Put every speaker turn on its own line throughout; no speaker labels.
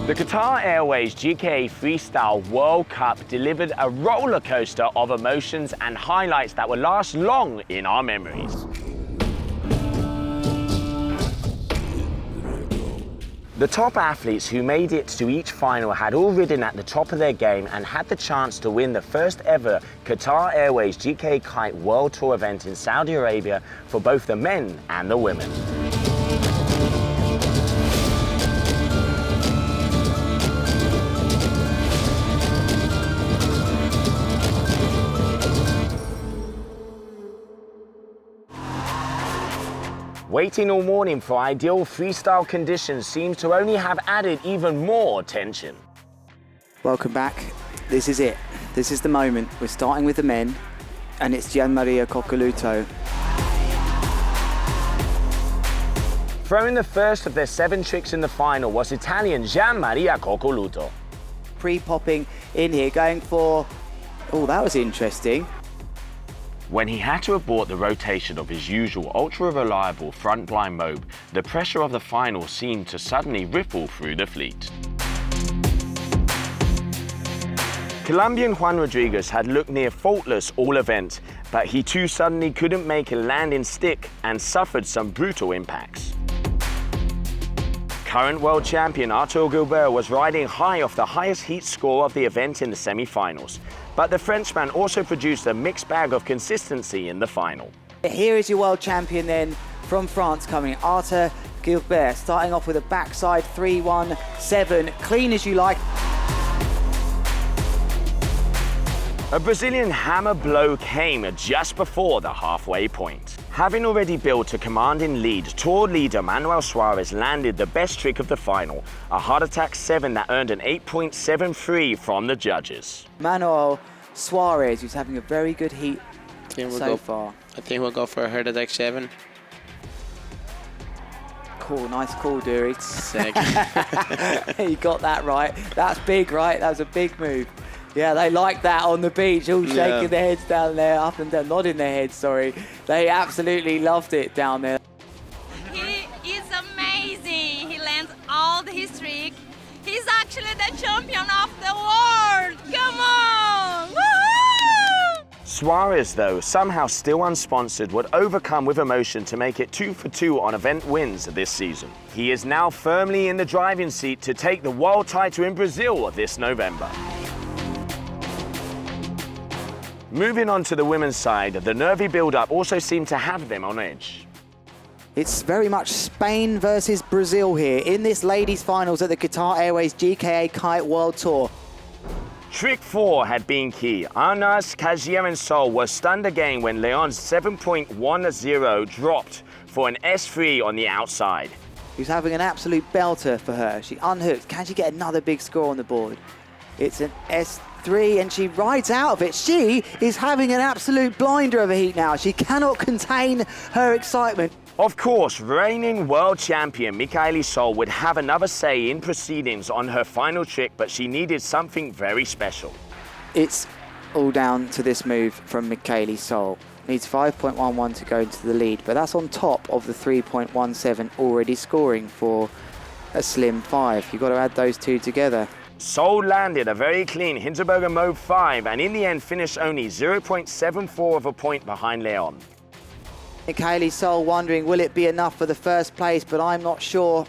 The Qatar Airways GKA Freestyle World Cup delivered a roller coaster of emotions and highlights that will last long in our memories. The top athletes who made it to each final had all ridden at the top of their game and had the chance to win the first ever Qatar Airways GKA Kite World Tour event in Saudi Arabia for both the men and the women. Waiting all morning for ideal freestyle conditions seems to only have added even more tension.
Welcome back. This is it. This is the moment. We're starting with the men, and it's Gianmaria Coccoluto.
Throwing the first of their 7 tricks in the final was Italian Gianmaria Coccoluto.
Pre-popping in here, going for... Oh, that was interesting.
When he had to abort the rotation of his usual ultra-reliable front blind mobe, the pressure of the final seemed to suddenly ripple through the fleet. Colombian Juan Rodriguez had looked near faultless all event, but he too suddenly couldn't make a landing stick and suffered some brutal impacts. Current world champion Guillebert was riding high off the highest heat score of the event in the semi-finals, but the Frenchman also produced a mixed bag of consistency in the final.
Here is your world champion then from France coming, Guillebert, starting off with a backside 3-1-7, clean as you like.
A Brazilian hammer blow came just before the halfway point. Having already built a commanding lead, Tour leader Manoel Soares landed the best trick of the final, a heart attack 7 that earned an 8.73 from the judges.
Manoel Soares, who's having a very good heat so far.
I think we'll go for a heart attack 7.
Cool, nice call, Dury. You got that right. That's big, right? That was a big move. Yeah, they like that on the beach, all shaking their heads down there, up and down, nodding their heads, sorry. They absolutely loved it down there.
He is amazing. He lands all his tricks. He's actually the champion of the world. Come on! Woohoo!
Soares, though, somehow still unsponsored, would overcome with emotion to make it 2 for 2 on event wins this season. He is now firmly in the driving seat to take the world title in Brazil this November. Moving on to the women's side, the nervy build-up also seemed to have them on edge.
It's very much Spain versus Brazil here in this ladies' finals at the Qatar Airways GKA Kite World Tour.
Trick 4 had been key. Arnaus, Kajiya and Sol were stunned again when Leon's 7.10 dropped for an S3 on the outside.
Who's having an absolute belter for her. She unhooked. Can she get another big score on the board? It's an S3 and she rides out of it. She is having an absolute blinder of a heat now. She cannot contain her excitement.
Of course, reigning world champion Mikaili Sol would have another say in proceedings on her final trick, but she needed something very special.
It's all down to this move from Mikaili Sol. Needs 5.11 to go into the lead, but that's on top of the 3.17 already scoring for a slim 5. You've got to add those two together.
Sol landed a very clean Hinterberger Mode 5 and in the end finished only 0.74 of a point behind Leon.
Mikaili Sol wondering, will it be enough for the first place, but I'm not sure.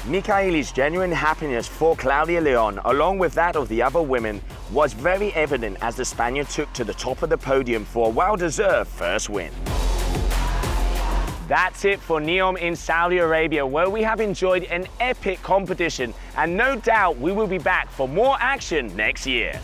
Mikaili's genuine happiness for Claudia Leon, along with that of the other women, was very evident as the Spaniard took to the top of the podium for a well-deserved first win. That's it for Neom in Saudi Arabia, where we have enjoyed an epic competition, and no doubt we will be back for more action next year.